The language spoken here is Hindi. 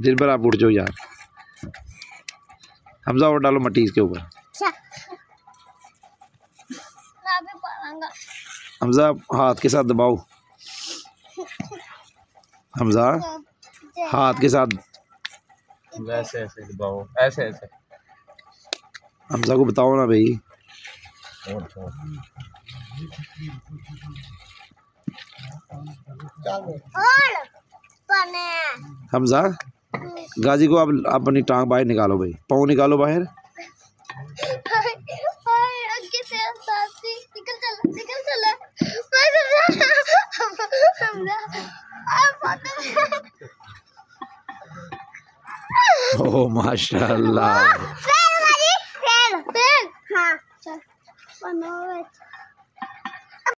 दिल भर आप उठ जाओ यार। हमजा और डालो मट्टी इसके ऊपर। हमजा हाथ के साथ दबाओ। हमजा हाथ के साथ ऐसे ऐसे दबाओ, ऐसे ऐसे। हमजा को बताओ ना भाई। हमजा गाजी को आप अपनी टांग बाहर निकालो भाई, पाँव निकालो बाहर। ओह माशाल्लाह।